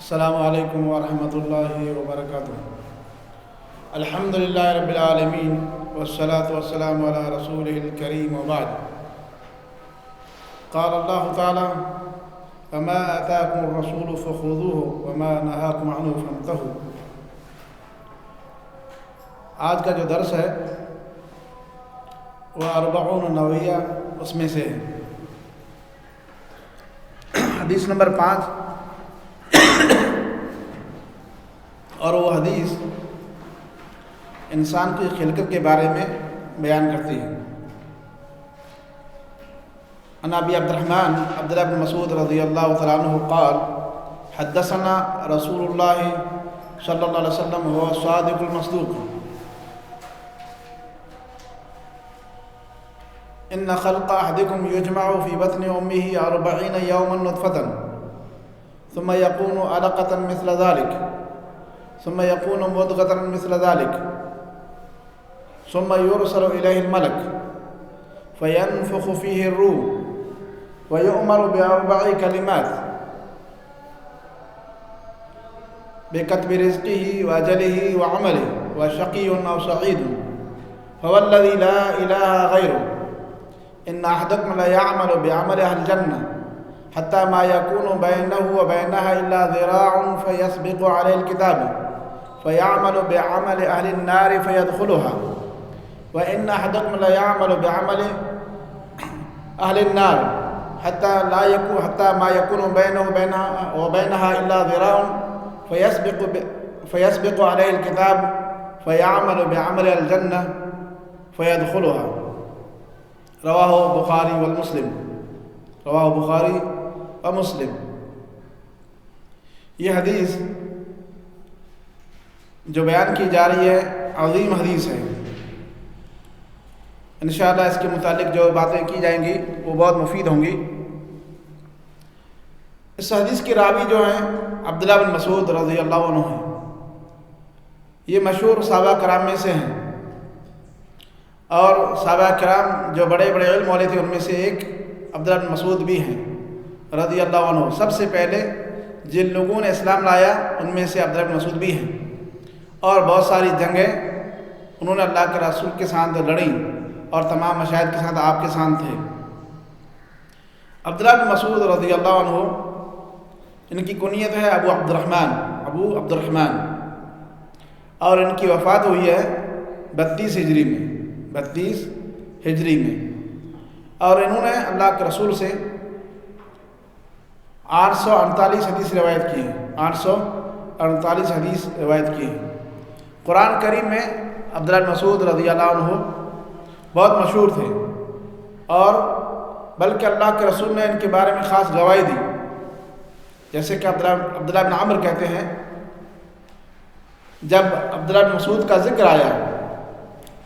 السلام علیکم ورحمۃ اللہ وبرکاتہ۔ الحمدللہ رب العالمین والصلاة والسلام علی رسولہ الکریم وبعد۔ قال اللہ تعالی وما آتاکم الرسول فخذوہ وما نہاکم عنہ فانتہوا۔ آج کا جو درس ہے وہ 40 نویہ اس میں سے ہے۔ حدیث نمبر 5 اور وہ حدیث انسان کی خلقت کے بارے میں بیان کرتی ہے۔ عن ابی عبد الرحمن عبداللہ بن مسعود رضی اللہ تعالیٰ عنہ قال حدثنا رسول اللہ صلی اللہ علیہ وسلم هو الصادق المصدوق ان خلق احدکم یجمع فی بطن امہ 40 یوما نطفة ثم یکون علقة مثل ذلك ثم يكون مضغة مثل ذلك ثم يرسل إليه الملك فينفخ فيه الروح ويؤمر ب4 كلمات بكتب رزقه وأجله وعمله وشقي أو سعيد فوالذي لا إله غيره إن أحدكم لا يعمل بعمل أهل الجنة حتى ما يكون بينه وبينها إلا ذراع فيسبق عليه الكتاب فيعمل بعمل أهل النار فيدخلها وإن أحدكم لا يعمل بعمل أهل النار حتى ما يكون بينه وبينها إلا ذراع فيسبق عليه الكتاب فيعمل بعمل الجنة فيدخلها رواه بخاری و مسلم۔ یہ حدیث جو بیان کی جا رہی ہے عظیم حدیث ہے۔ انشاءاللہ اس کے متعلق جو باتیں کی جائیں گی وہ بہت مفید ہوں گی۔ اس حدیث کی راوی جو ہیں عبداللہ بن مسعود رضی اللہ عنہ ہیں۔ یہ مشہور صحابہ کرام میں سے ہیں، اور صحابہ کرام جو بڑے بڑے علم والے تھے ان میں سے ایک عبداللہ بن مسعود بھی ہیں رضی اللہ عنہ۔ سب سے پہلے جن لوگوں نے اسلام لایا ان میں سے عبداللہ بن مسعود بھی ہیں، اور بہت ساری جنگیں انہوں نے اللہ کے رسول کے ساتھ لڑیں، اور تمام مشاہد کے ساتھ آپ کے ساتھ تھے۔ عبداللہ بن مسعود رضی اللہ عنہ ان کی کنیت ہے ابو عبد الرحمن، اور ان کی وفات ہوئی ہے 32 ہجری میں، اور انہوں نے اللہ کے رسول سے 848 حدیث روایت کی ہیں۔ 848 حدیث روایت کی ہیں۔ قرآن کریم میں عبداللہ بن مسعود رضی اللہ عنہ بہت مشہور تھے، اور بلکہ اللہ کے رسول نے ان کے بارے میں خاص گواہی دی۔ جیسے کہ عبداللہ بن عمر کہتے ہیں، جب عبداللہ بن مسعود کا ذکر آیا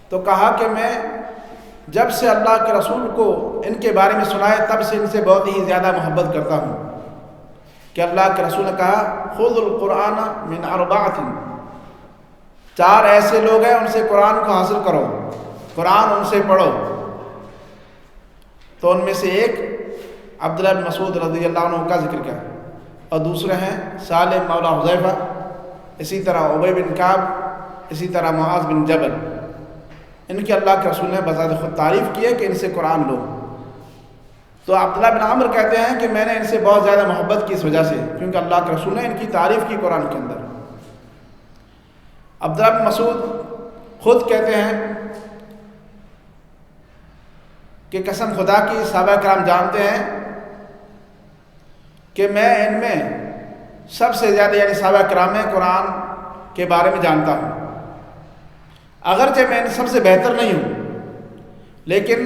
تو کہا کہ میں جب سے اللہ کے رسول کو ان کے بارے میں سنایا تب سے ان سے بہت ہی زیادہ محبت کرتا ہوں، کہ اللہ کے رسول نے کہا خذ القرآن من 4، 4 ایسے لوگ ہیں ان سے قرآن کو حاصل کرو، قرآن ان سے پڑھو۔ تو ان میں سے ایک عبداللہ بن مسعود رضی اللہ عنہ کا ذکر کیا، اور دوسرے ہیں سالم مولا حذیفہ، اسی طرح ابی بن کعب، اسی طرح معاذ بن جبل۔ ان کی اللہ کے رسول نے بذات خود تعریف کی ہے کہ ان سے قرآن لو۔ تو عبداللہ بن عمر کہتے ہیں کہ میں نے ان سے بہت زیادہ محبت کی اس وجہ سے، کیونکہ اللہ کے رسول نے ان کی تعریف کی قرآن کے اندر۔ عبداللہ بن مسعود خود کہتے ہیں کہ قسم خدا کی صحابہ کرام جانتے ہیں کہ میں ان میں سب سے زیادہ یعنی صحابہ کرام میں قرآن کے بارے میں جانتا ہوں۔ اگرچہ میں ان سب سے بہتر نہیں ہوں، لیکن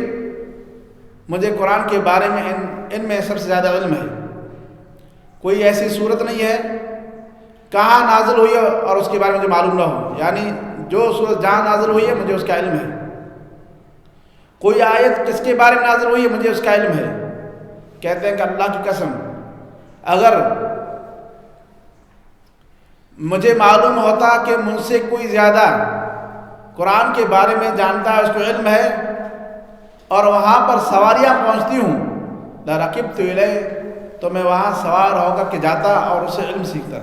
مجھے قرآن کے بارے میں ان میں سب سے زیادہ علم ہے۔ کوئی ایسی صورت نہیں ہے کہاں نازل ہوئی ہے اور اس کے بارے میں مجھے معلوم نہ ہو، یعنی جو صورت جہاں نازل ہوئی ہے مجھے اس کا علم ہے۔ کوئی آیت کس کے بارے میں نازل ہوئی ہے مجھے اس کا علم ہے۔ کہتے ہیں کہ اللہ کی قسم اگر مجھے معلوم ہوتا کہ مجھ سے کوئی زیادہ قرآن کے بارے میں جانتا ہے، اس کو علم ہے، اور وہاں پر سواریاں پہنچتی ہوں لرکبت الیہ، تو میں وہاں سوار ہو کر کے جاتا اور اسے علم سیکھتا۔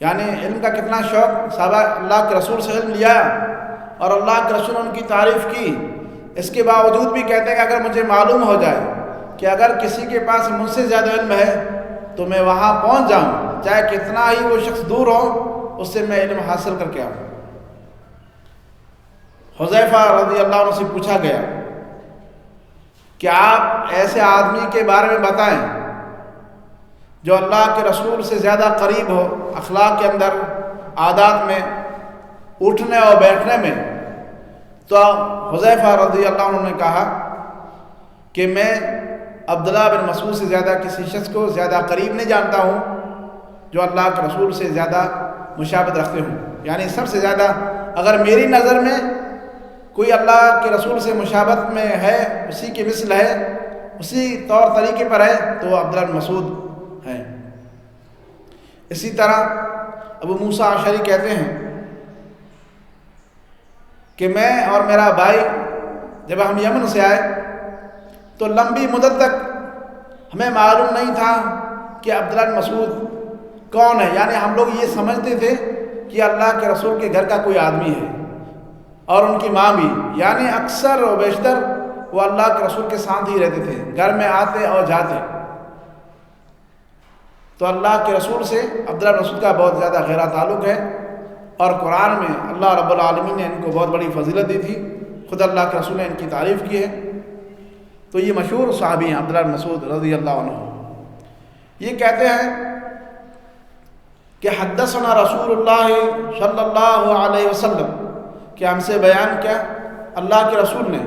یعنی علم کا کتنا شوق، صحابہ اللہ کے رسول سے علم لیا اور اللہ کے رسول نے ان کی تعریف کی، اس کے باوجود بھی کہتے ہیں کہ اگر مجھے معلوم ہو جائے کہ اگر کسی کے پاس مجھ سے زیادہ علم ہے تو میں وہاں پہنچ جاؤں، چاہے کتنا ہی وہ شخص دور ہو، اس سے میں علم حاصل کر کے آؤں۔ حذیفہ رضی اللہ عنہ سے پوچھا گیا کہ آپ ایسے آدمی کے بارے میں بتائیں جو اللہ کے رسول سے زیادہ قریب ہو، اخلاق کے اندر، عادات میں، اٹھنے اور بیٹھنے میں۔ تو حذیفہ رضی اللہ عنہ نے کہا کہ میں عبداللہ بن مسعود سے زیادہ کسی شخص کو زیادہ قریب نہیں جانتا ہوں جو اللہ کے رسول سے زیادہ مشابہت رکھتے ہوں، یعنی سب سے زیادہ اگر میری نظر میں کوئی اللہ کے رسول سے مشابہت میں ہے، اسی کے مثل ہے، اسی طور طریقے پر ہے، تو وہ عبداللہ بن مسعود ہیں۔ اسی طرح ابو موسیٰ اشعری کہتے ہیں کہ میں اور میرا بھائی جب ہم یمن سے آئے تو لمبی مدت تک ہمیں معلوم نہیں تھا کہ عبداللہ بن مسعود کون ہے، یعنی ہم لوگ یہ سمجھتے تھے کہ اللہ کے رسول کے گھر کا کوئی آدمی ہے اور ان کی ماں بھی، یعنی اکثر و بیشتر وہ اللہ کے رسول کے ساتھ ہی رہتے تھے، گھر میں آتے اور جاتے۔ تو اللہ کے رسول سے عبداللہ بن مسعود کا بہت زیادہ گہرا تعلق ہے، اور قرآن میں اللہ رب العالمین نے ان کو بہت بڑی فضیلت دی تھی، خود اللہ کے رسول نے ان کی تعریف کی ہے۔ تو یہ مشہور صحابی ہیں عبداللہ بن مسعود رضی اللہ عنہ۔ یہ کہتے ہیں کہ حدثنا رسول اللہ صلی اللہ علیہ وسلم، کہ ہم سے بیان کیا اللہ کے رسول نے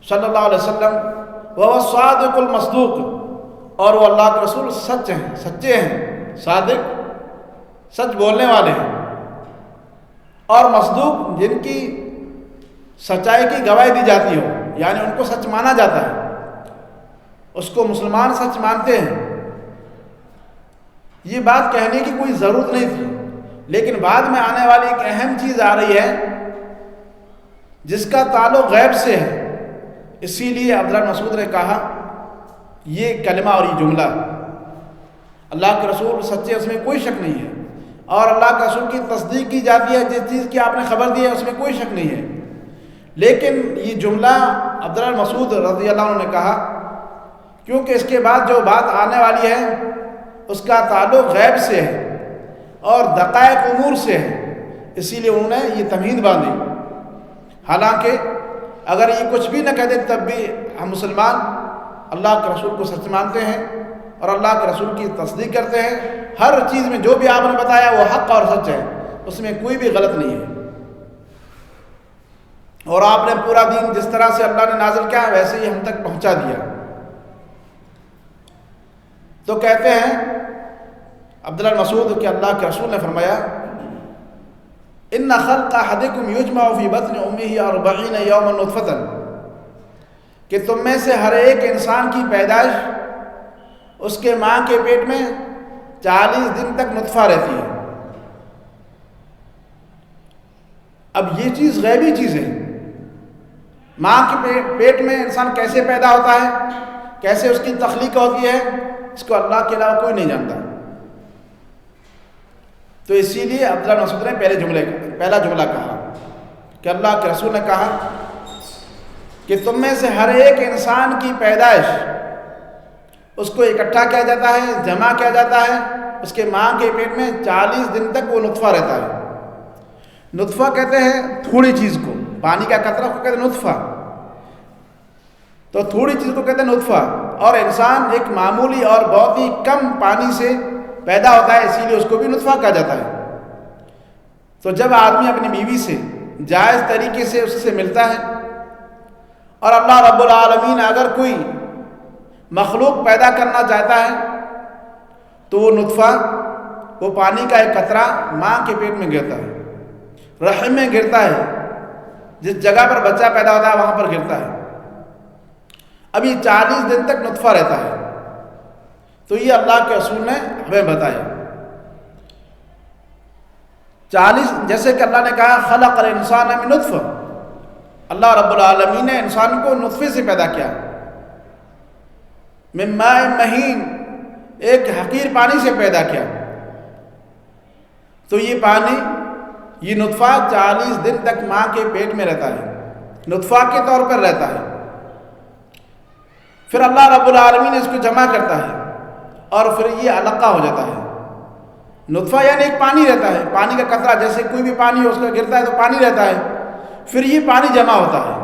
صلی اللہ علیہ وسلم، وہ صادق المصدوق، اور وہ اللہ کے رسول سچ ہیں، سچے ہیں، صادق سچ بولنے والے ہیں، اور مصدوق جن کی سچائی کی گواہی دی جاتی ہو، یعنی ان کو سچ مانا جاتا ہے، اس کو مسلمان سچ مانتے ہیں۔ یہ بات کہنے کی کوئی ضرورت نہیں تھی، لیکن بعد میں آنے والی ایک اہم چیز آ رہی ہے جس کا تعلق غیب سے ہے، اسی لیے عبداللہ بن مسعود نے کہا یہ کلمہ اور یہ جملہ، اللہ کے رسول سچے، اس میں کوئی شک نہیں ہے، اور اللہ کے رسول کی تصدیق کی جاتی ہے، جس چیز کی آپ نے خبر دی ہے اس میں کوئی شک نہیں ہے۔ لیکن یہ جملہ عبداللہ بن مسعود رضی اللہ عنہ نے کہا کیونکہ اس کے بعد جو بات آنے والی ہے اس کا تعلق غیب سے ہے اور دقائق امور سے ہے، اسی لیے انہوں نے یہ تمہید باندھی۔ حالانکہ اگر یہ کچھ بھی نہ کہتے تب بھی ہم مسلمان اللہ کے رسول کو سچ مانتے ہیں اور اللہ کے رسول کی تصدیق کرتے ہیں، ہر چیز میں جو بھی آپ نے بتایا وہ حق اور سچ ہے، اس میں کوئی بھی غلط نہیں ہے، اور آپ نے پورا دین جس طرح سے اللہ نے نازل کیا ویسے ہی ہم تک پہنچا دیا۔ تو کہتے ہیں عبداللہ بن مسعود کہ اللہ کے رسول نے فرمایا ان خلق احدکم یجمع فی بطن امہ 40 یوما نطفۃ، کہ تم میں سے ہر ایک انسان کی پیدائش اس کے ماں کے پیٹ میں 40 دن تک نطفہ رہتی ہے۔ اب یہ چیز غیبی چیز ہے، ماں کے پیٹ میں انسان کیسے پیدا ہوتا ہے، کیسے اس کی تخلیق ہوتی ہے، اس کو اللہ کے علاوہ کوئی نہیں جانتا۔ تو اسی لیے عبداللہ بن مسعود نے پہلا جملہ کہا کہ اللہ کے رسول نے کہا کہ تم میں سے ہر ایک انسان کی پیدائش اس کو اکٹھا کیا جاتا ہے، جمع کیا جاتا ہے، اس کے ماں کے پیٹ میں 40 دن تک وہ نطفہ رہتا ہے۔ نطفہ کہتے ہیں تھوڑی چیز کو، پانی کا قطرہ کو کہتے ہیں نطفہ، تو تھوڑی چیز کو کہتے ہیں نطفہ، اور انسان ایک معمولی اور بہت ہی کم پانی سے پیدا ہوتا ہے، اسی لیے اس کو بھی نطفہ کہا جاتا ہے۔ تو جب آدمی اپنی بیوی سے جائز طریقے سے اس سے ملتا ہے، اور اللہ رب العالمین اگر کوئی مخلوق پیدا کرنا چاہتا ہے تو وہ نطفہ، وہ پانی کا ایک قطرہ ماں کے پیٹ میں گرتا ہے، رحم میں گرتا ہے، جس جگہ پر بچہ پیدا ہوتا ہے وہاں پر گرتا ہے۔ اب یہ 40 دن تک نطفہ رہتا ہے، تو یہ اللہ کے رسول نے ہمیں بتایا 40، جیسے کہ اللہ نے کہا خلق الانسان من نطفہ، اللہ رب العالمین نے انسان کو نطفے سے پیدا کیا، من ماء مہین، ایک حقیر پانی سے پیدا کیا۔ تو یہ پانی، یہ نطفہ 40 دن تک ماں کے پیٹ میں رہتا ہے، نطفہ کے طور پر رہتا ہے۔ پھر اللہ رب العالمین اس کو جمع کرتا ہے اور پھر یہ علقہ ہو جاتا ہے۔ نطفہ یعنی ایک پانی رہتا ہے، پانی کا قطرہ، جیسے کوئی بھی پانی اس کا گرتا ہے تو پانی رہتا ہے، پھر یہ پانی جمع ہوتا ہے،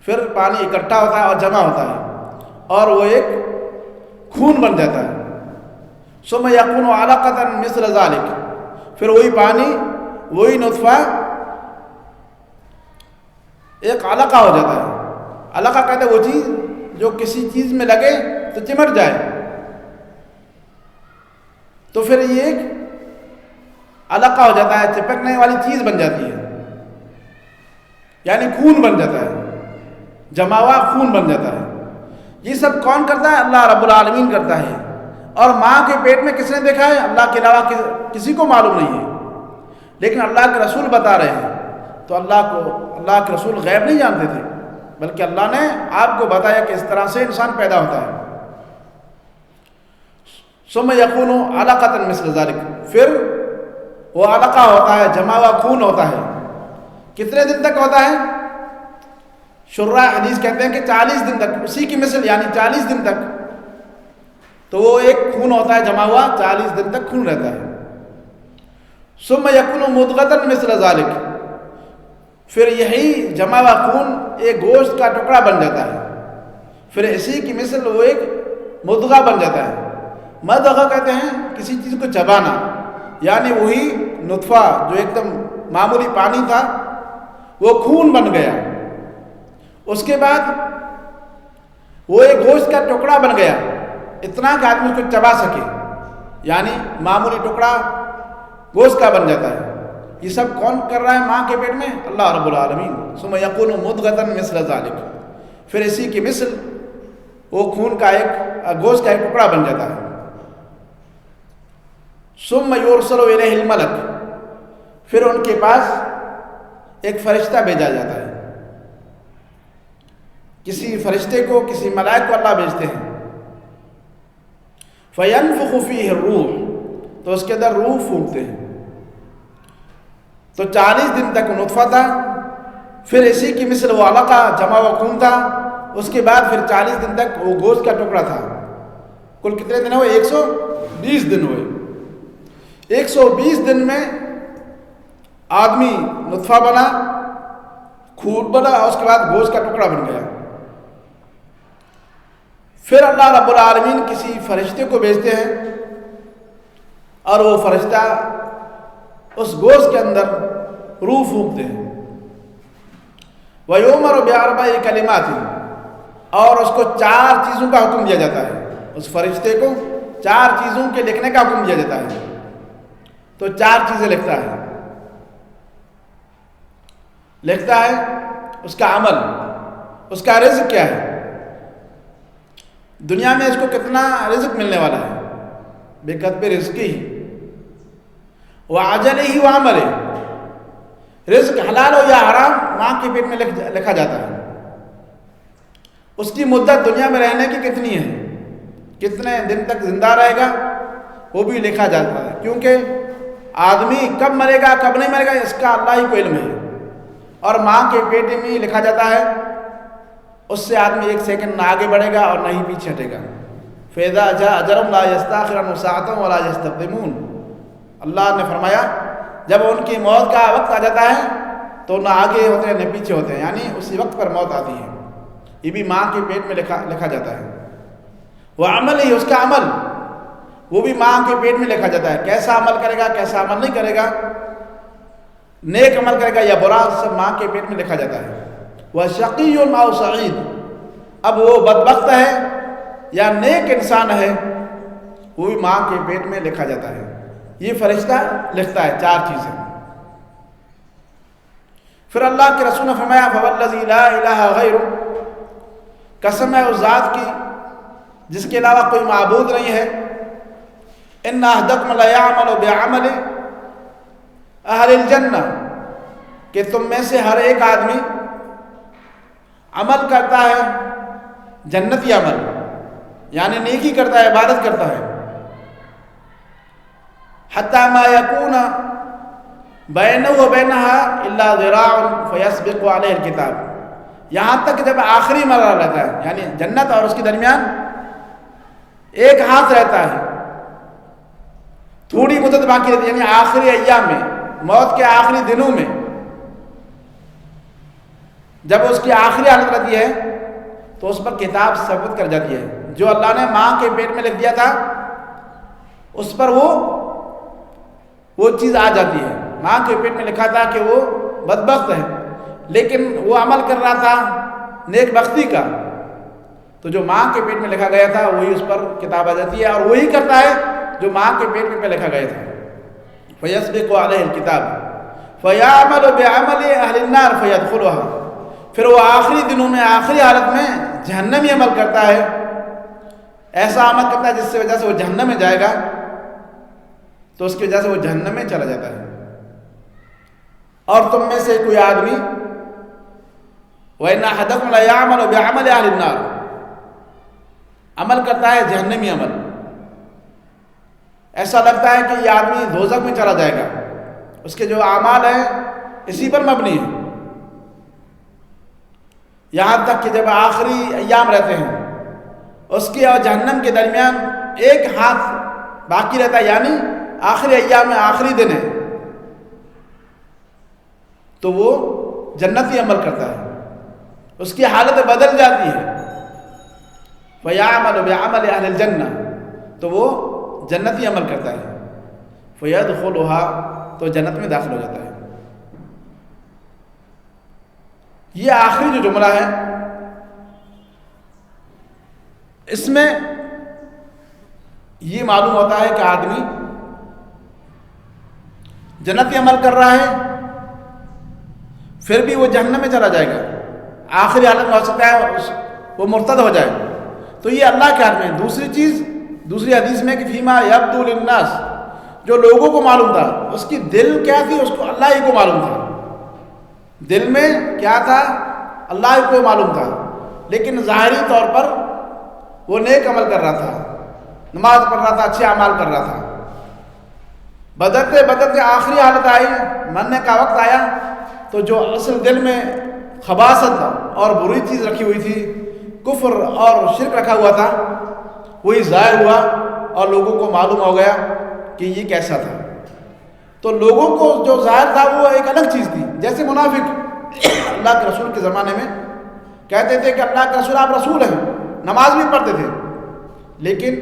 پھر پانی اکٹھا ہوتا ہے اور جمع ہوتا ہے اور وہ ایک خون بن جاتا ہے۔ ثم یکون علقۃ مثل ذلک، پھر وہی پانی، وہی نطفہ ایک علقہ ہو جاتا ہے۔ علقہ کہتے ہیں وہ چیز جو کسی چیز میں لگے تو چمٹ جائے، تو پھر یہ ایک علقہ ہو جاتا ہے، چپکنے والی چیز بن جاتی ہے، یعنی خون بن جاتا ہے، جمع ہوا خون بن جاتا ہے۔ یہ سب کون کرتا ہے؟ اللہ رب العالمین کرتا ہے۔ اور ماں کے پیٹ میں کس نے دیکھا ہے؟ اللہ کے علاوہ کسی کو معلوم نہیں ہے، لیکن اللہ کے رسول بتا رہے ہیں، تو اللہ کے رسول غیب نہیں جانتے تھے، بلکہ اللہ نے آپ کو بتایا کہ اس طرح سے انسان پیدا ہوتا ہے۔ ثم یکون علقۃ مثل ذلک، پھر وہ علقہ ہوتا ہے، جمع ہوا خون ہوتا ہے۔ کتنے دن تک ہوتا ہے؟ شراح حدیث کہتے ہیں کہ 40 دن تک، اسی کی مثل یعنی 40 دن تک، تو وہ ایک خون ہوتا ہے جمع ہوا، 40 دن تک خون رہتا ہے۔ ثم یکون مضغۃ مثل ذلک، پھر یہی جمع ہوا خون ایک گوشت کا ٹکڑا بن جاتا ہے، پھر اسی کی مثل وہ ایک مضغہ بن جاتا ہے۔ مضغہ کہتے ہیں کسی چیز کو چبانا، یعنی وہی نطفہ جو ایک دم معمولی پانی تھا وہ خون بن گیا، اس کے بعد وہ ایک گوشت کا ٹکڑا بن گیا، اتنا کہ آدمی اس کو چبا سکے، یعنی معمولی ٹکڑا گوشت کا بن جاتا ہے۔ یہ سب کون کر رہا ہے ماں کے پیٹ میں؟ اللہ رب العالمین۔ ثم یکون مضغۃ مثل ذلک، پھر اسی کی مثل وہ خون کا ایک گوشت کا ایک ٹکڑا بن جاتا ہے۔ ثم یرسل الیہ الملک، پھر ان کے پاس ایک فرشتہ بھیجا جاتا ہے، کسی فرشتے کو، کسی ملائک کو اللہ بھیجتے ہیں۔ فینفخ فیہ الروح، تو اس کے اندر روح پھونکتے ہیں۔ تو 40 دن تک نطفہ تھا، پھر اسی کی مثل وہ علقہ جمع و خون تھا، اس کے بعد پھر 40 دن تک وہ گوشت کا ٹکڑا تھا۔ کل کتنے دن ہوئے؟ 120 دن ہوئے۔ 120 دن میں آدمی نطفہ بنا، خون بنا، اور اس کے بعد گوشت کا ٹکڑا بن گیا۔ پھر اللہ رب العالمین کسی فرشتے کو بھیجتے ہیں اور وہ فرشتہ اس گوشت کے اندر روح پھونکتے ہیں۔ وَيُؤْمَرُ بِأَرْبَعِ كَلِمَاتٍ، اور اس کو 4 چیزوں کا حکم دیا جاتا ہے، اس فرشتے کو 4 چیزوں کے لکھنے کا حکم دیا جاتا ہے، تو 4 چیزیں لکھتا ہے۔ لکھتا ہے اس کا عمل، اس کا رزق کیا ہے، دنیا میں اس کو کتنا رزق ملنے والا ہے، بِكَتْبِ رِزْقِهِ وَعَجَلِهِ وَعَمَلِهِ، رزق حلال ہو یا حرام ماں کے پیٹ میں لکھا جاتا ہے۔ اس کی مدت دنیا میں رہنے کی کتنی ہے، کتنے دن تک زندہ رہے گا، وہ بھی لکھا جاتا ہے، کیونکہ آدمی کب مرے گا کب نہیں مرے گا اس کا اللہ ہی کو علم ہے، اور ماں کے پیٹ میں ہی لکھا جاتا ہے۔ اس سے آدمی 1 سیکنڈ نہ آگے بڑھے گا اور نہ ہی پیچھے ہٹے گا۔ فَإِذَا جَاءَ أَجَلُهُمْ لَا يَسْتَأْخِرُونَ سَاعَةً وَلَا يَسْتَقْدِمُونَ، اللہ نے فرمایا جب ان کی موت کا وقت آ جاتا ہے تو نہ آگے ہوتے ہیں نہ پیچھے ہوتے ہیں، یعنی اسی وقت پر موت آتی ہے۔ یہ بھی ماں کے پیٹ میں لکھا جاتا ہے۔ وہ عمل ہی، اس کا عمل وہ بھی ماں کے پیٹ میں لکھا جاتا ہے، کیسا عمل کرے گا کیسا عمل نہیں کرے گا، نیک عمل کرے گا یا برا، سب ماں کے پیٹ میں لکھا جاتا ہے۔ وہ شقی او سعید، اب وہ بدبخت ہے یا نیک انسان ہے وہ بھی ماں کے پیٹ میں لکھا جاتا ہے۔ یہ فرشتہ لکھتا ہے 4 چیزیں۔ پھر اللہ کے رسول نے فرمایا فوالذی لا الہ غیرہ، قسم ہے اس ذات کی جس کے علاوہ کوئی معبود نہیں ہے، ان احدکم لیعمل بعمل اہل الجنہ، کہ تم میں سے ہر ایک آدمی عمل کرتا ہے جنتی عمل، یعنی نیکی کرتا ہے، عبادت کرتا ہے، حتی ما یکون بینہ و بینہا الا ذراع فیسبق علیہ الکتاب، یہاں تک جب آخری مرحلہ رہتا ہے، یعنی جنت اور اس کے درمیان ایک ہاتھ رہتا ہے، تھوڑی مدت باقی رہتی ہے، یعنی آخری ایام میں، موت کے آخری دنوں میں جب اس کی آخری حالت رہتی ہے تو اس پر کتاب ثبت کر جاتی ہے، جو اللہ نے ماں کے پیٹ میں لکھ دیا تھا اس پر وہ چیز آ جاتی ہے۔ ماں کے پیٹ میں لکھا تھا کہ وہ بدبخت ہے، لیکن وہ عمل کر رہا تھا نیک بختی کا، تو جو ماں کے پیٹ میں لکھا گیا تھا وہی اس پر کتاب آ جاتی ہے، اور وہی کرتا ہے جو ماں کے پیٹ میں لکھا گیا تھا۔ فَيَسْبِقُ عَلَيْهِ الْكِتَابُ فَيَعْمَلُ بِعَمَلِ أَهْلِ النَّارِ فَيَدْخُلُهَا، پھر وہ آخری دنوں میں آخری حالت میں جہنمی عمل کرتا ہے، ایسا عمل کرتا ہے جس سے وجہ سے وہ جہنم میں جائے گا، تو اس کی وجہ سے وہ جہنم میں چلا جاتا ہے۔ اور تم میں سے کوئی آدمی وَإِنَّ أَحَدَكُمْ لَيَعْمَلُ بِعَمَلِ أَهْلِ النَّارِ، عمل کرتا ہے جہنمی عمل، ایسا لگتا ہے کہ یہ آدمی دوزخ میں چلا جائے گا، اس کے جو اعمال ہیں اسی پر مبنی ہیں، یہاں تک کہ جب آخری ایام رہتے ہیں اس کے اور جہنم کے درمیان ایک ہاتھ باقی رہتا ہے، یعنی آخری ایام میں آخری دن ہے، تو وہ جنتی عمل کرتا ہے، اس کی حالت بدل جاتی ہے۔ فَيَعْمَلُ بِعَمَلِ أَهْلِ الْجَنَّةِ، تو وہ جنتی عمل کرتا ہے، فَيَدْخُلُهَا، تو جنت میں داخل ہو جاتا ہے۔ یہ آخری جو جملہ ہے اس میں یہ معلوم ہوتا ہے کہ آدمی جنتی عمل کر رہا ہے پھر بھی وہ جہنم میں چلا جائے گا، آخری حالت میں ہو سکتا ہے وہ مرتد ہو جائے، تو یہ اللہ کے ہاتھ میں۔ دوسری چیز، دوسری حدیث میں کہ فیما یبدو للناس، جو لوگوں کو معلوم تھا، اس کی دل کیا تھی اس کو اللہ ہی کو معلوم تھا، دل میں کیا تھا اللہ ہی کو معلوم تھا، لیکن ظاہری طور پر وہ نیک عمل کر رہا تھا، نماز پڑھ رہا تھا، اچھے اعمال کر رہا تھا، بدلتے بدلتے آخری حالت آئی، مرنے کا وقت آیا، تو جو اصل دل میں خباثت اور بری چیز رکھی ہوئی تھی، کفر اور شرک رکھا ہوا تھا، وہی ظاہر ہوا اور لوگوں کو معلوم ہو گیا کہ یہ کیسا تھا۔ تو لوگوں کو جو ظاہر تھا وہ ایک الگ چیز تھی، جیسے منافق اللہ کے رسول کے زمانے میں کہتے تھے کہ اللہ کے رسول، آپ رسول ہیں، نماز بھی پڑھتے تھے، لیکن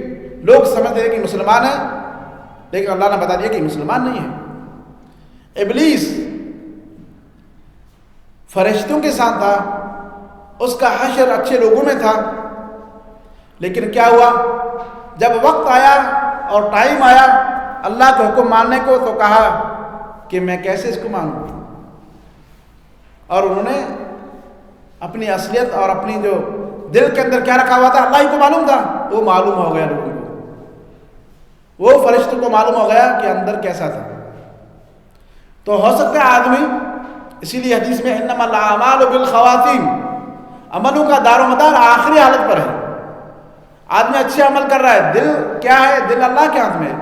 لوگ سمجھتے تھے کہ مسلمان ہیں، لیکن اللہ نے بتا دیا کہ مسلمان نہیں ہے۔ ابلیس فرشتوں کے ساتھ تھا، اس کا حشر اچھے لوگوں میں تھا، لیکن کیا ہوا جب وقت آیا اور ٹائم آیا اللہ کا حکم ماننے کو، تو کہا کہ میں کیسے اس کو مانوں، اور انہوں نے اپنی اصلیت اور اپنی جو دل کے اندر کیا رکھا ہوا تھا اللہ ہی کو معلوم تھا، وہ معلوم ہو گیا لوگوں کو، وہ فرشتوں کو معلوم ہو گیا کہ اندر کیسا تھا۔ تو ہو سکتا ہے آدمی، اسی لیے حدیث میں انما الاعمال بالخواتیم، عملوں کا دار و مدار آخری حالت پر ہے۔ آدمی اچھے عمل کر رہا ہے، دل کیا ہے، دل اللہ کے ہاتھ میں ہے،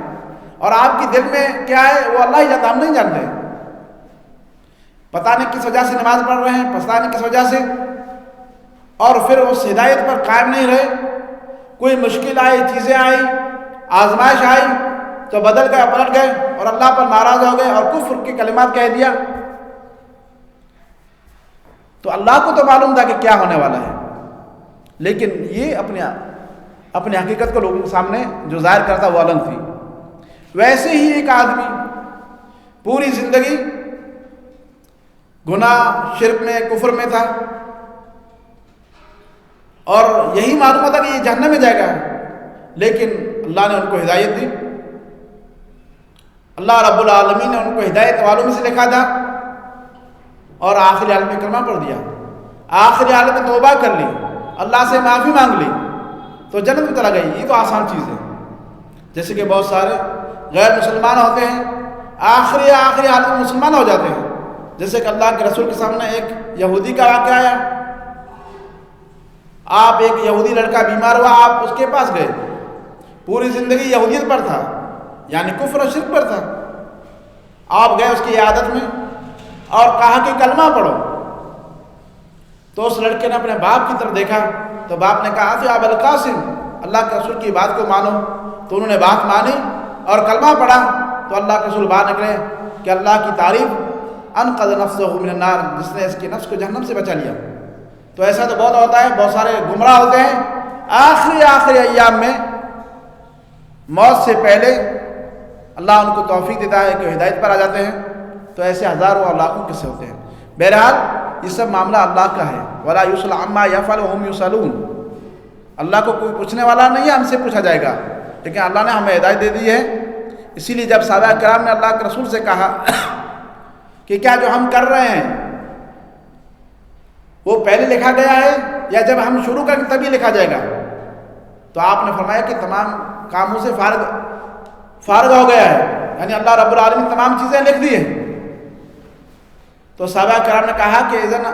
اور آپ کی دل میں کیا ہے وہ اللہ ہی جانتا، ہم نہیں جانتے۔ پتہ نہیں کس وجہ سے نماز پڑھ رہے ہیں، پتہ نہیں کس وجہ سے، اور پھر اس ہدایت پر قائم نہیں رہے، کوئی مشکل آئی، چیزیں آئی، آزمائش آئی تو بدل گئے، پلٹ گئے اور اللہ پر ناراض ہو گئے اور کفر کے کلمات کہہ دیا۔ تو اللہ کو تو معلوم تھا کہ کیا ہونے والا ہے، لیکن یہ اپنے حقیقت کو لوگوں کے سامنے جو ظاہر کرتا وہ الگ تھی۔ ویسے ہی ایک آدمی پوری زندگی گناہ، شرک میں، کفر میں تھا، اور یہی معلوم تھا کہ یہ جہنم میں جائے گا، لیکن اللہ نے ان کو ہدایت دی، اللہ رب العالمین نے ان کو ہدایت والوں میں سے لکھا تھا، اور آخری حالت میں کلمہ پڑھ دیا، آخری حالت میں توبہ کر لی، اللہ سے معافی مانگ لی، تو جنت میں چلا گئی۔ یہ تو آسان چیز ہے، جیسے کہ بہت سارے غیر مسلمان ہوتے ہیں، آخری حالت میں مسلمان ہو جاتے ہیں، جیسے کہ اللہ کے رسول کے سامنے ایک یہودی کا واقعہ آیا، آپ ایک یہودی لڑکا بیمار ہوا، آپ اس کے پاس گئے، پوری زندگی یہودیت پر تھا، یعنی کفر و شرک پر تھا. آپ گئے اس کی عیادت میں اور کہا کہ کلمہ پڑھو. تو اس لڑکے نے اپنے باپ کی طرف دیکھا تو باپ نے کہا کہ ابا القاسم اللہ کے رسول کی بات کو مانو. تو انہوں نے بات مانی اور کلمہ پڑھا. تو اللہ کے رسول باہر نکلے کہ اللہ کی تعریف انقذ نفسہ من النار، جس نے اس کی نفس کو جہنم سے بچا لیا. تو ایسا تو بہت ہوتا ہے، بہت سارے گمراہ ہوتے ہیں، آخری ایام میں موت سے پہلے اللہ ان کو توفیق دیتا ہے کہ ہدایت پر آ جاتے ہیں. تو ایسے ہزاروں اور لاکھوں قصے ہوتے ہیں. بہرحال یہ سب معاملہ اللہ کا ہے. ولا یسأل عما یفعل وهم یسألون. اللہ کو کوئی پوچھنے والا نہیں ہے، ہم سے پوچھا جائے گا. لیکن اللہ نے ہمیں ہدایت دے دی ہے. اسی لیے جب صحابہ کرام نے اللہ کے رسول سے کہا کہ کیا جو ہم کر رہے ہیں وہ پہلے لکھا گیا ہے یا جب ہم شروع کریں تبھی لکھا جائے گا، تو آپ نے فرمایا کہ تمام کاموں سے فارغ ہو گیا ہے، یعنی اللہ رب العالمین تمام چیزیں لکھ دی ہیں. تو صحابہ کرام نے کہا کہ اذن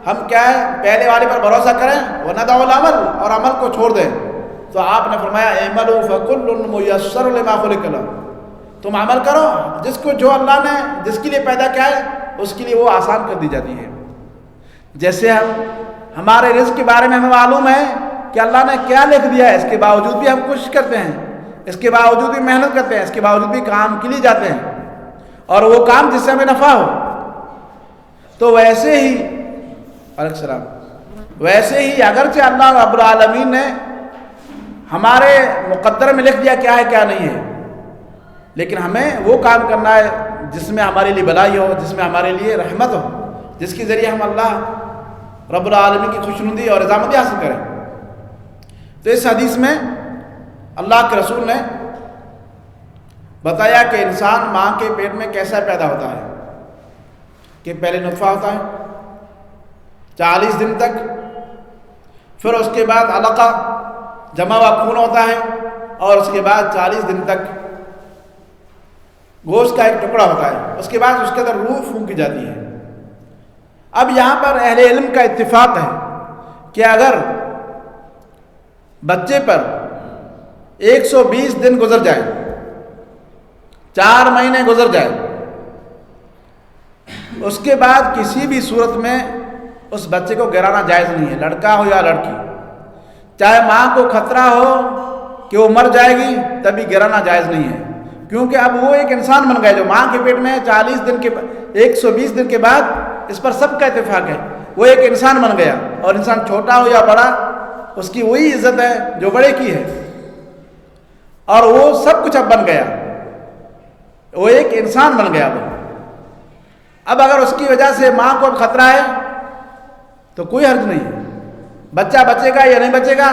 ہم کیا ہے پہلے والے پر بھروسہ کریں وندع العمل، اور عمل کو چھوڑ دیں. تو آپ نے فرمایا اعملوا فکل میسر لما خلق له. تم عمل کرو، جس کو جو اللہ نے جس کے لیے پیدا کیا ہے اس کے لیے وہ آسان کر دی جاتی ہے. جیسے ہمارے رزق کے بارے میں ہمیں معلوم ہے کہ اللہ نے کیا لکھ دیا ہے، اس کے باوجود بھی ہم کوشش کرتے ہیں، اس کے باوجود بھی محنت کرتے ہیں، اس کے باوجود بھی کام کے لیے جاتے ہیں، اور وہ کام جس سے ہمیں نفع ہو. تو ویسے ہی علیہ السلام ویسے ہی اگرچہ اللہ رب العالمین نے ہمارے مقدر میں لکھ دیا کیا ہے کیا نہیں ہے، لیکن ہمیں وہ کام کرنا ہے جس میں ہمارے لیے بھلائی ہو، جس میں ہمارے لیے رحمت ہو، جس کے ذریعے ہم اللہ رب العالمین کی خوشنودی اور رضامندی حاصل کریں. تو اس حدیث میں اللہ کے رسول نے بتایا کہ انسان ماں کے پیٹ میں کیسا پیدا ہوتا ہے، کہ پہلے نطفہ ہوتا ہے 40 دن تک، پھر اس کے بعد علقہ جمع ہوا خون ہوتا ہے، اور اس کے بعد 40 دن تک گوشت کا ایک ٹکڑا ہوتا ہے. اس کے بعد اس کے اندر روح پھونکی جاتی ہے. اب یہاں پر اہل علم کا اتفاق ہے کہ اگر بچے پر 120 دن گزر جائے، 4 مہینے گزر جائے، اس کے بعد کسی بھی صورت میں اس بچے کو گرانا جائز نہیں ہے، لڑکا ہو یا لڑکی. چاہے ماں کو خطرہ ہو کہ وہ مر جائے گی تبھی گرانا جائز نہیں ہے، کیونکہ اب وہ ایک انسان بن گیا جو ماں کے پیٹ میں 120 دن کے بعد اس پر سب کا اتفاق ہے، وہ ایک انسان بن گیا. اور انسان چھوٹا ہو یا بڑا اس کی وہی عزت ہے جو بڑے کی ہے، اور وہ سب کچھ اب بن گیا، وہ ایک انسان بن گیا. اب اگر اس کی وجہ سے ماں کو اب خطرہ ہے تو کوئی حرج نہیں ہے. بچہ بچے گا یا نہیں بچے گا،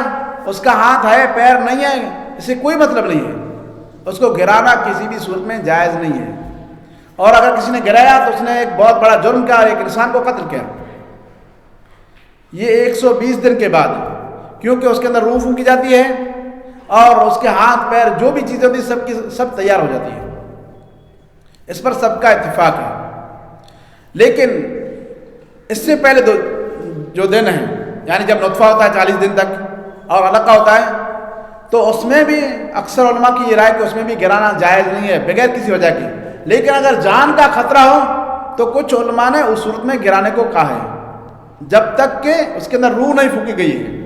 اس کا ہاتھ ہے پیر نہیں ہے، اسے کوئی مطلب نہیں ہے. اس کو گرانا کسی بھی صورت میں جائز نہیں ہے. اور اگر کسی نے گرایا تو اس نے ایک بہت بڑا جرم کیا اور ایک انسان کو قتل کیا. یہ 120 دن کے بعد، کیونکہ اس کے اندر روح پھونکی جاتی ہے اور اس کے ہاتھ پیر جو بھی چیزیں ہوتی ہیں سب تیار ہو جاتی ہیں. اس پر سب کا اتفاق ہے. لیکن اس سے پہلے جو دن ہیں، یعنی جب نطفہ ہوتا ہے 40 دن تک اور علقہ ہوتا ہے، تو اس میں بھی اکثر علماء کی یہ رائے کہ اس میں بھی گرانا جائز نہیں ہے بغیر کسی وجہ کی. لیکن اگر جان کا خطرہ ہو تو کچھ علماء نے اس صورت میں گرانے کو کہا ہے جب تک کہ اس کے اندر روح نہیں پھونکی گئی ہے.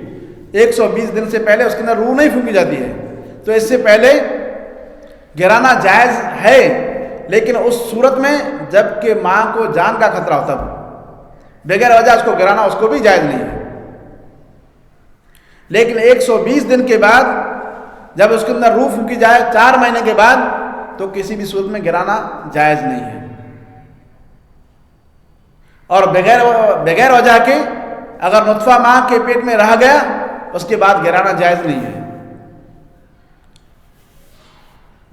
120 دن سے پہلے اس کے اندر روح نہیں پھونکی جاتی ہے، تو اس سے پہلے گرانا جائز ہے. لیکن اس صورت میں جب کہ ماں کو جان کا خطرہ ہوتا ہے، بغیر وجہ اس کو گرانا اس کو بھی جائز نہیں ہے. لیکن 120 دن کے بعد جب اس کے اندر روح پھونکی جائے 4 مہینے کے بعد، تو کسی بھی صورت میں گرانا جائز نہیں ہے. اور بغیر وجہ کے اگر نطفہ ماں کے پیٹ میں رہ گیا اس کے بعد گرانا جائز نہیں ہے.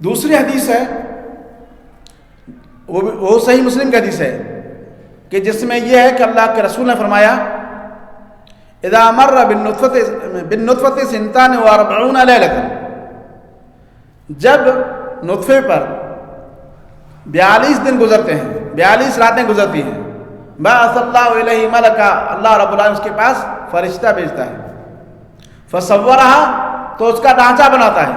دوسری حدیث ہے، وہ صحیح مسلم کی حدیث ہے کہ جس میں یہ ہے کہ اللہ کے رسول نے فرمایا اذا مر بالنطفة 42 لیلۃ، جب نطفے پر 42 دن گزرتے ہیں، 42 راتیں گزرتی ہیں، بعث اللہ الیہ ملکا، اللہ رب العالمین اس کے پاس فرشتہ بھیجتا ہے، فصورها، تو اس کا ڈھانچہ بناتا ہے،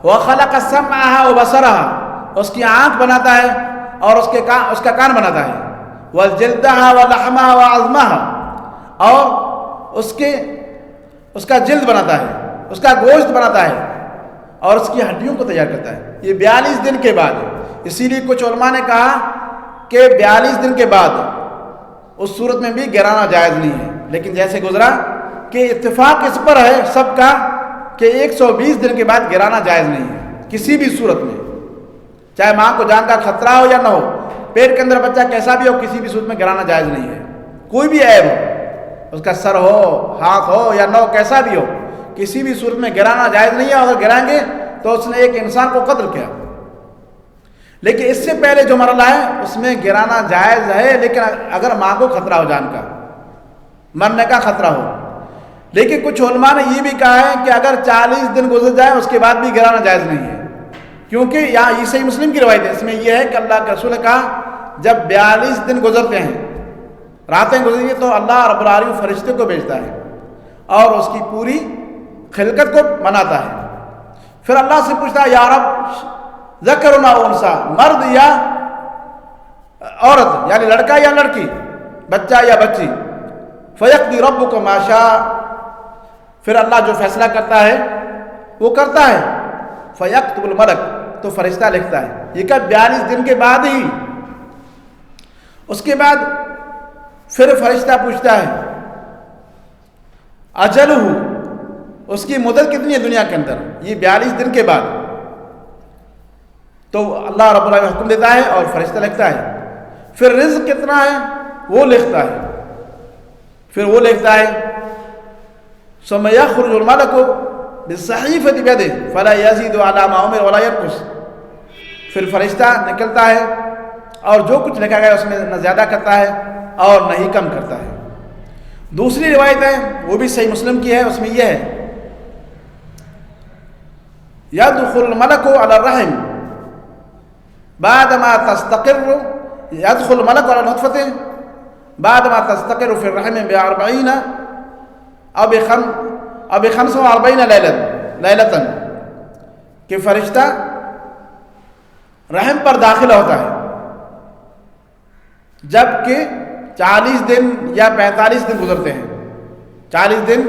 وخلق سمعها وبصرها، اس کی آنکھ بناتا ہے اور اس کا کان بناتا ہے، وَالْجِلْدَهَا وَلَحْمَهَا وَعَظْمَهَا، اور اس کا جلد بناتا ہے، اس کا گوشت بناتا ہے اور اس کی ہڈیوں کو تیار کرتا ہے۔ یہ 42 دن کے بعد، اسی لیے کچھ علماء نے کہا کہ 42 دن کے بعد اس صورت میں بھی گرانا جائز نہیں ہے، لیکن جیسے گزرا کہ اتفاق اس پر ہے سب کا کہ 120 دن کے بعد گرانا جائز نہیں ہے کسی بھی صورت میں، چاہے ماں کو جان کا خطرہ ہو یا نہ ہو، پیٹ کے اندر بچہ کیسا بھی ہو، کسی بھی صورت میں گرانا جائز نہیں ہے۔ کوئی بھی عیب ہو، اس کا سر ہو، ہاتھ ہو یا نہ ہو، کیسا بھی ہو، کسی بھی صورت میں گرانا جائز نہیں ہے۔ اگر گرائیں گے تو اس نے ایک انسان کو قتل کیا۔ لیکن اس سے پہلے جو مرحلہ ہے اس میں گرانا جائز ہے، لیکن اگر ماں کو خطرہ ہو، جان کا مرنے کا خطرہ ہو۔ لیکن کچھ علماء نے یہ بھی کہا ہے کہ اگر 40 دن گزر جائے اس کے بعد بھی گرانا جائز نہیں ہے، کیونکہ یہاں یہ صحیح مسلم کی روایت ہے، اس میں یہ ہے کہ اللہ کے رسول نے کہا جب 42 دن گزرتے ہیں، راتیں گزری تو اللہ رب العالمین فرشتے کو بھیجتا ہے اور اس کی پوری خلقت کو بناتا ہے۔ پھر اللہ سے پوچھتا ہے یا رب ذکر و انثی، مرد یا عورت، یعنی لڑکا یا لڑکی، بچہ یا بچی، فیقضی ربک ما شاء، پھر اللہ جو فیصلہ کرتا ہے وہ کرتا ہے، فیکتب الملک، تو فرشتہ لکھتا ہے۔ یہ کہ 42 دن کے بعد ہی، اس کے بعد پھر فرشتہ پوچھتا ہے اجلہ، اس کی مدت کتنی ہے دنیا کے اندر، یہ 42 دن کے بعد، تو اللہ رب العالمین حکم دیتا ہے اور فرشتہ لکھتا ہے۔ پھر رزق کتنا ہے وہ لکھتا ہے، پھر وہ لکھتا ہے ثم یخرج الملک بالصحیفۃ بیدہ فلا یزید علی ما امر ولا ینقص، پھر فرشتہ نکلتا ہے اور جو کچھ لکھا گیا اس میں نہ زیادہ کرتا ہے اور نہ ہی کم کرتا ہے۔ دوسری روایت ہے وہ بھی صحیح مسلم کی ہے، اس میں یہ ہے یدخل الملک علی الرحم بعدما تستقر، يدخل الملك على نطفته بعدما تستقر في الرحم ب40 أو ب45 ليلة، کہ فرشتہ رحم پر داخل ہوتا ہے جب کہ 40 دن یا 45 دن گزرتے ہیں، 40 دن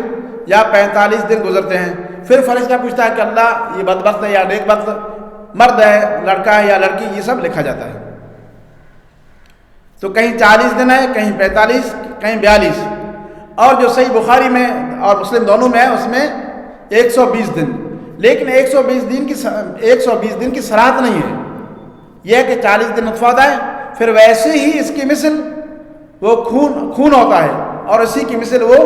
یا 45 دن گزرتے ہیں۔ پھر فرشتہ پوچھتا ہے کہ اللہ یہ بدبخت ہے یا نیک بخت، مرد ہے، لڑکا ہے یا لڑکی، یہ سب لکھا جاتا ہے۔ تو کہیں 40 دن ہے، کہیں 45، کہیں 42، اور جو صحیح بخاری میں اور مسلم دونوں میں ہے اس میں 120 دن، لیکن 120 دن کی صراحت نہیں ہے، یہ ہے کہ 40 دن نطفہ ہے، پھر ویسے ہی اس کی مثل وہ خون ہوتا ہے اور اسی کی مثل وہ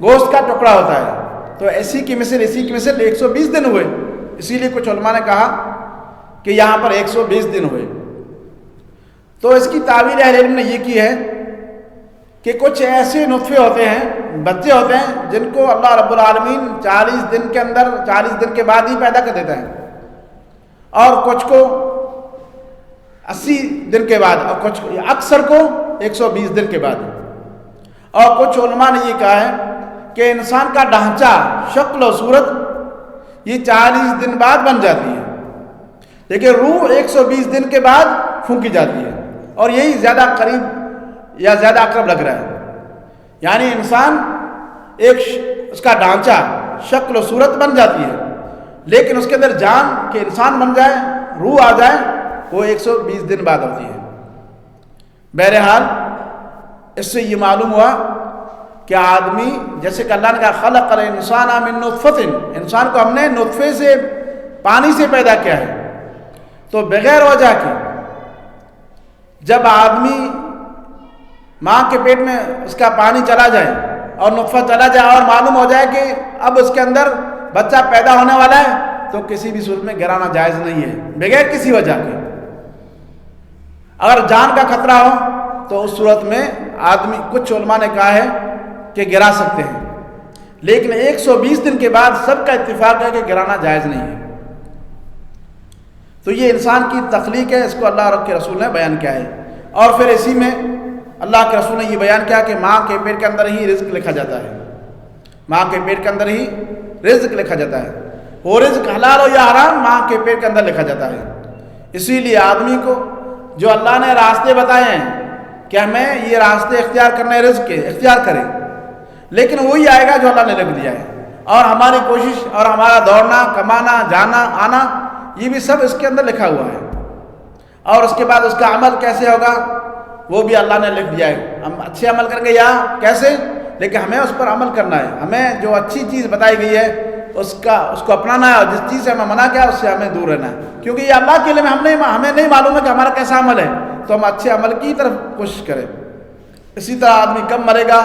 گوشت کا ٹکڑا ہوتا ہے، تو اسی کی مثل 120 دن ہوئے۔ اسی لیے کچھ علماء نے کہا کہ یہاں پر 120 دن ہوئے۔ تو اس کی تعبیر اہل علم نے یہ کی ہے کہ کچھ ایسے نطفے ہوتے ہیں، بچے ہوتے ہیں جن کو اللہ رب العالمین 40 دن کے اندر، 40 دن کے بعد ہی پیدا کر دیتا ہے، اور کچھ کو 80 دن کے بعد، اور کچھ اکثر کو 120 دن کے بعد۔ اور کچھ علماء نے یہ کہا ہے کہ انسان کا ڈھانچہ، شکل و صورت یہ 40 دن بعد بن جاتی ہے، لیکن روح 120 دن کے بعد پھونکی جاتی ہے، اور یہی زیادہ قریب یا زیادہ اقرب لگ رہا ہے۔ یعنی انسان اس کا ڈھانچہ، شکل و صورت بن جاتی ہے، لیکن اس کے اندر جان کہ انسان بن جائے، روح آ جائے، وہ 120 دن بعد ہوتی ہے۔ بہرحال اس سے یہ معلوم ہوا کہ آدمی، جیسے کہ اللہ نے کہا خلق الانسان من نطفۃ، انسان کو ہم نے نطفے سے، پانی سے پیدا کیا ہے، تو بغیر وجہ کے جب آدمی ماں کے پیٹ میں اس کا پانی چلا جائے اور نطفہ چلا جائے اور معلوم ہو جائے کہ اب اس کے اندر بچہ پیدا ہونے والا ہے، تو کسی بھی صورت میں گرانا جائز نہیں ہے بغیر کسی وجہ کے۔ اگر جان کا خطرہ ہو تو اس صورت میں آدمی، کچھ علماء نے کہا ہے کہ گرا سکتے ہیں، لیکن 120 دن کے بعد سب کا اتفاق ہے کہ گرانا جائز نہیں ہے۔ تو یہ انسان کی تخلیق ہے، اس کو اللہ کے رسول نے بیان کیا ہے، اور پھر اسی میں اللہ کے رسول نے یہ بیان کیا کہ ماں کے پیٹ کے اندر ہی رزق لکھا جاتا ہے، ماں کے پیٹ کے اندر ہی رزق لکھا جاتا ہے، وہ رزق حلال ہو یا حرام ماں کے پیٹ کے اندر لکھا جاتا ہے۔ اسی لیے آدمی کو جو اللہ نے راستے بتائے ہیں کہ ہمیں یہ راستے اختیار کرنے رزق کے اختیار کریں، لیکن وہی آئے گا جو اللہ نے لکھ دیا ہے، اور ہماری کوشش اور ہمارا دوڑنا، کمانا، جانا، آنا، یہ بھی سب اس کے اندر لکھا ہوا ہے، اور اس کے بعد اس کا عمل کیسے ہوگا وہ بھی اللہ نے لکھ دیا ہے۔ ہم اچھے عمل کریں گے یا کیسے، لیکن ہمیں اس پر عمل کرنا ہے، ہمیں جو اچھی چیز بتائی گئی ہے اس کو اپنانا ہے، اور جس چیز سے ہمیں منع کیا اس سے ہمیں دور رہنا ہے، کیونکہ یہ اللہ کے علم ہے، ہمیں نہیں معلوم ہے کہ ہمارا کیسا عمل ہے، تو ہم اچھے عمل کی طرف کوشش کریں۔ اسی طرح آدمی کب مرے گا،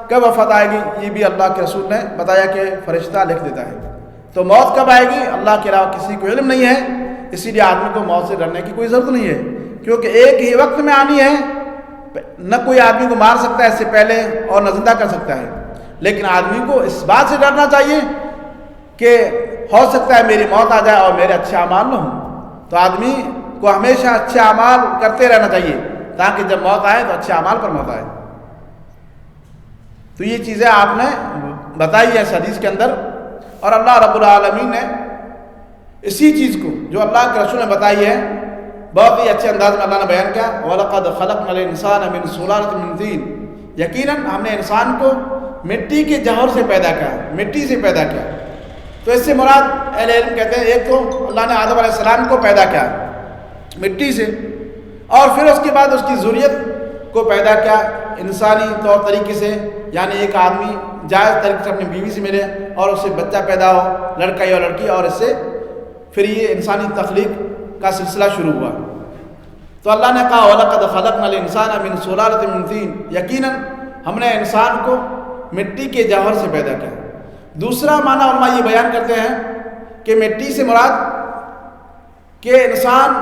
کب وفات آئے گی، یہ بھی اللہ کے رسول نے بتایا کہ فرشتہ لکھ دیتا ہے۔ تو موت کب آئے گی اللہ کے علاوہ کسی کو علم نہیں ہے، اسی لیے آدمی کو موت سے ڈرنے کی کوئی ضرورت نہیں ہے، کیونکہ ایک ہی وقت میں آنی ہے، نہ کوئی آدمی کو مار سکتا ہے اس سے پہلے اور نہ زندہ کر سکتا ہے، لیکن آدمی کو اس بات سے ڈرنا چاہیے کہ ہو سکتا ہے میری موت آ جائے اور میرے اچھے اعمال نہ ہوں، تو آدمی کو ہمیشہ اچھے اعمال کرتے رہنا چاہیے تاکہ جب موت آئے تو اچھے اعمال پر موت آئے۔ تو یہ چیزیں آپ نے بتائی ہے اس حدیث کے اندر، اور اللہ رب العالمین نے اسی چیز کو جو اللہ کے رسول نے بتائی ہے بہت ہی اچھے انداز میں اللہ نے بیان کیا، وَلَقَدْ خَلَقْنَا الْإِنسَانَ مِنْ سُلَالَةٍ مِنْ طِينٍ، یقیناً ہم نے انسان کو مٹی کے جوہر سے پیدا کیا، مٹی سے پیدا کیا۔ تو اس سے مراد اہل علم کہتے ہیں ایک تو اللہ نے آدم علیہ السلام کو پیدا کیا مٹی سے، اور پھر اس کے بعد اس کی ذریت کو پیدا کیا انسانی طور طریقے سے، یعنی ایک آدمی جائز طریقے سے اپنی بیوی سے ملے اور اس سے بچہ پیدا ہو، لڑکا یا لڑکی، اور اس سے پھر یہ انسانی تخلیق کا سلسلہ شروع ہوا۔ تو اللہ نے کہا وَلَقَدْ خَلَقْنَا الْإِنسَانَ مِنْ سُلَالَةٍ مِنْ طِينٍ، یقیناً ہم نے انسان کو مٹی کے جوہر سے پیدا کیا۔ دوسرا معنی علماء یہ بیان کرتے ہیں کہ مٹی سے مراد کہ انسان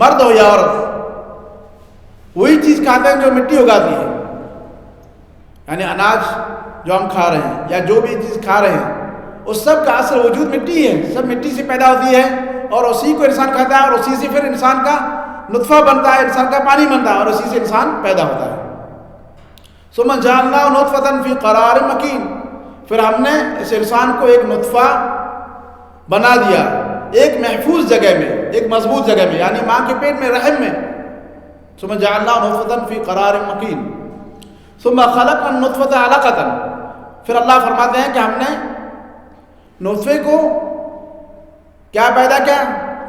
مرد ہو یا عورت وہی چیز کھاتے ہیں جو مٹی اگاتی ہے، یعنی اناج جو ہم کھا رہے ہیں یا جو بھی چیز کھا رہے ہیں اس سب کا اصل وجود مٹی ہے، سب مٹی سے پیدا ہوتی ہے اور اسی کو انسان کھاتا ہے، اور اسی سے پھر انسان کا نطفہ بنتا ہے، انسان کا پانی بنتا ہے، اور اسی سے انسان پیدا ہوتا ہے۔ ثم جعلناه نطفة في قرار مكين، پھر ہم نے اس انسان کو ایک نطفہ بنا دیا ایک محفوظ جگہ میں، ایک مضبوط جگہ میں، یعنی ماں کے پیٹ میں، رحم میں۔ ثم جعلناه نطفة في قرار مكين ثم خلقنا النطفة علقة، پھر اللہ فرماتے ہیں کہ ہم نے نطفے کو کیا پیدا کیا،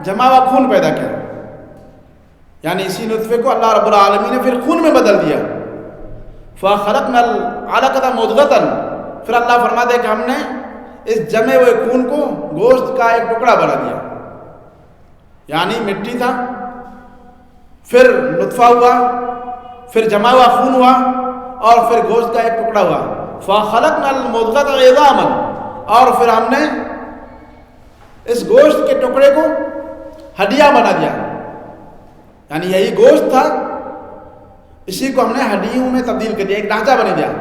جمع ہوا خون پیدا کیا، یعنی اسی نطفے کو اللہ رب العالمین نے پھر خون میں بدل دیا۔ فَخَلَقْنَا الْعَلَقَةَ مُضْغَةً، پھر اللہ فرماتے ہیں کہ ہم نے اس جمے ہوئے خون کو گوشت کا ایک ٹکڑا بنا دیا، یعنی مٹی تھا، پھر نطفہ ہوا، پھر جمع ہوا خون ہوا، اور پھر گوشت کا ایک ٹکڑا ہوا۔ فَخَلَقْنَا الْمُضْغَةَ عِظَامًا، اور پھر ہم نے اس گوشت کے ٹکڑے کو ہڈیاں بنا دیا، یعنی یہی گوشت تھا، اسی کو ہم نے ہڈیوں میں تبدیل کر دیا، ایک ڈھانچہ بنا دیا۔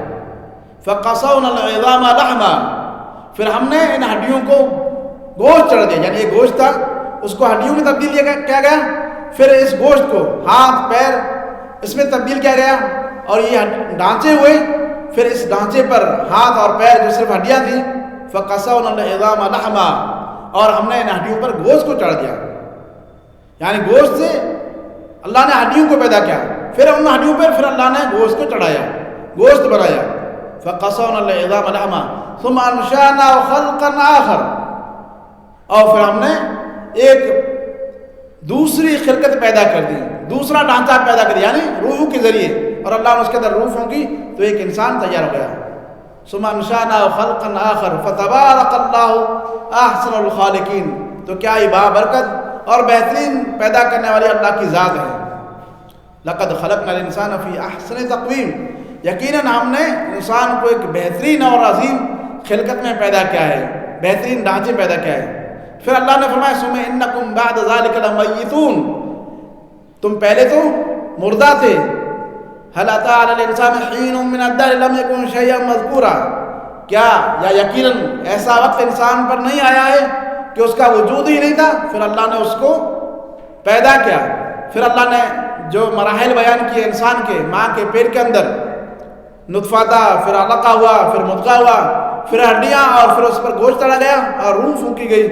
فَقَصَوْنَا الْعِظَامَ لَحْمًا، پھر ہم نے ان ہڈیوں کو گوشت چڑھ دیا، یعنی ایک گوشت تھا اس کو ہڈیوں میں تبدیل کیا گیا، پھر اس گوشت کو ہاتھ پیر اس میں تبدیل کیا گیا، اور یہ ڈھانچے ہوئے، پھر اس ڈھانچے پر ہاتھ اور پیر جو صرف ہڈیاں تھیں، فَقَصَوْنَا الْعِظَامَ لَحْمًا، اور ہم نے ان ہڈیوں پر گوشت کو چڑھ دیا، یعنی گوشت سے اللہ نے ہڈیوں کو پیدا کیا، پھر ان ہڈیوں پر پھر اللہ نے گوشت کو چڑھایا، گوشت بنایا۔ فَقَصَوْنَا الْعِظَامَ لَحْمًا ثُمَّ أَنشَأْنَاهُ خَلْقًا آخَرَ، اور پھر ہم نے ایک دوسری خلقت پیدا کر دی، دوسرا ڈھانچہ پیدا کر دیا، یعنی روح کے ذریعے، اور اللہ نے اس کے اندر روح پھونکی تو ایک انسان تیار ہو گیا۔ ثُمَّ أَنشَأْنَاهُ خَلْقًا آخَرَ فَتَبَارَكَ اللَّهُ أَحْسَنُ الْخَالِقِينَ، تو کیا ہی بابرکت اور بہترین پیدا کرنے والی اللہ کی ذات ہے۔ لَقَدْ خَلَقْنَا الْإِنسَانَ فِي أَحْسَنِ تَقْوِيمٍ، یقیناً ہم نے انسان کو ایک بہترین اور عظیم خلقت میں پیدا کیا ہے، بہترین ڈھانچے پیدا کیا ہے۔ پھر اللہ نے فرمایا ثُمَّ إِنَّكُمْ بَعْدَ ذَلِكَ لَمَيِّتُونَ، تم پہلے تو مردہ تھے۔ هَلْ أَتَىٰ عَلَى الْإِنسَانِ حِينٌ مِّنَ الدَّهْرِ لَمْ يَكُن شَيْئًا مَّذْكُورًا، کیا یا یقیناً ایسا وقت انسان پر نہیں آیا ہے کہ اس کا وجود ہی نہیں تھا، پھر اللہ نے اس کو پیدا کیا۔ پھر اللہ نے جو مراحل بیان کیے انسان کے، ماں کے پیٹ کے اندر نطفہ تھا، پھر علقہ ہوا، پھر مضغہ ہوا، پھر ہڈیاں، اور پھر اس پر گوشت چڑھا گیا اور روح پھونکی گئی،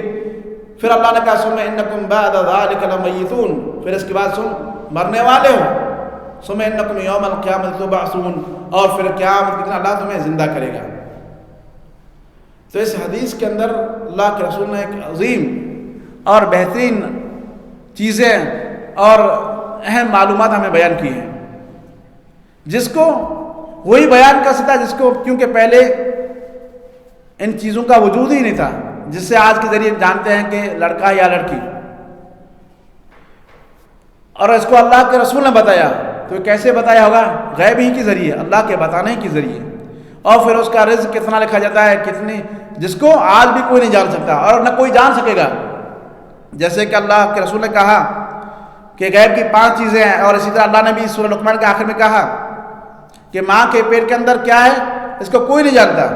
پھر اللہ نے کہا ثم انکم بعد ذلک لمیتون، پھر اس کے بعد تم مرنے والے ہو، ثم انکم یوم القیامۃ تبعثون، اور پھر قیامت کے دن اللہ تمہیں زندہ کرے گا۔ تو اس حدیث کے اندر اللہ کے رسول نے ایک عظیم اور بہترین چیزیں اور اہم معلومات ہمیں بیان کی ہیں، جس کو وہی بیان کر سکتا ہے جس کو، کیونکہ پہلے ان چیزوں کا وجود ہی نہیں تھا، جس سے آج کے ذریعے جانتے ہیں کہ لڑکا یا لڑکی، اور اس کو اللہ کے رسول نے بتایا۔ تو کیسے بتایا ہوگا؟ غیب ہی کے ذریعے، اللہ کے بتانے کے ذریعے۔ اور پھر اس کا رزق کتنا لکھا جاتا ہے، کتنی، جس کو آج بھی کوئی نہیں جان سکتا اور نہ کوئی جان سکے گا۔ جیسے کہ اللہ کے رسول نے کہا کہ غیب کی 5 چیزیں ہیں، اور اسی طرح اللہ نے بھی سورہ لقمان کے آخر میں کہا کہ ماں کے پیٹ کے اندر کیا ہے اس کو کوئی نہیں جانتا۔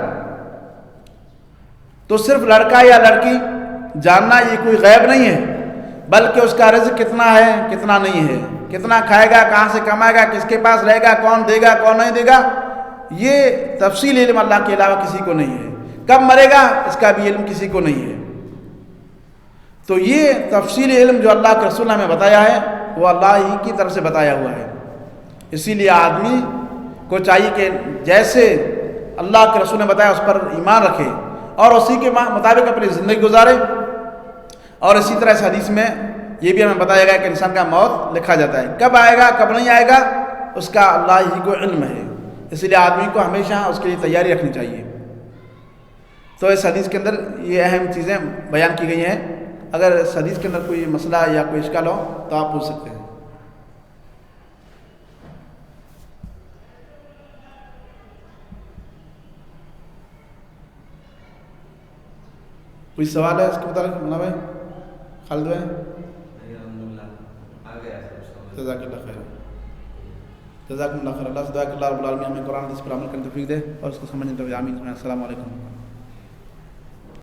تو صرف لڑکا یا لڑکی جاننا یہ کوئی غیب نہیں ہے، بلکہ اس کا رزق کتنا ہے کتنا نہیں ہے، کتنا کھائے گا، کہاں سے کمائے گا، کس کے پاس رہے گا، کون دے گا کون نہیں دے گا، یہ تفصیلی علم اللہ کے علاوہ کسی کو نہیں ہے۔ کب مرے گا اس کا بھی علم کسی کو نہیں ہے۔ تو یہ تفصیلی علم جو اللہ کے رسول نے ہمیں بتایا ہے وہ اللہ ہی کی طرف سے بتایا ہوا ہے۔ اسی لیے آدمی کو چاہیے کہ جیسے اللہ کے رسول نے بتایا اس پر ایمان رکھے اور اسی کے مطابق اپنی زندگی گزارے۔ اور اسی طرح اس حدیث میں یہ بھی ہمیں بتایا گیا کہ انسان کا موت لکھا جاتا ہے، کب آئے گا کب نہیں آئے گا اس کا اللہ ہی کو علم ہے، اس لیے آدمی کو ہمیشہ اس کے لیے تیاری رکھنی چاہیے۔ تو اس حدیث کے اندر یہ اہم چیزیں بیان کی گئی ہیں۔ اگر اس حدیث کے اندر کوئی مسئلہ یا کوئی اشکال ہو تو آپ پوچھ سکتے ہیں۔ کوئی سوال ہے اس کے متعلق؟ مولانا بھائی، خالد بھائی؟ جزاک اللہ خیر، جزاک اللہ خیر۔ اللہ سے دعا کہ اللہ رب العالمین ہمیں قرآن حدیث پر عمل کرنے کی توفیق دے اور اس کو سمجھنے کی توفیق۔ آمین۔ السلام علیکم۔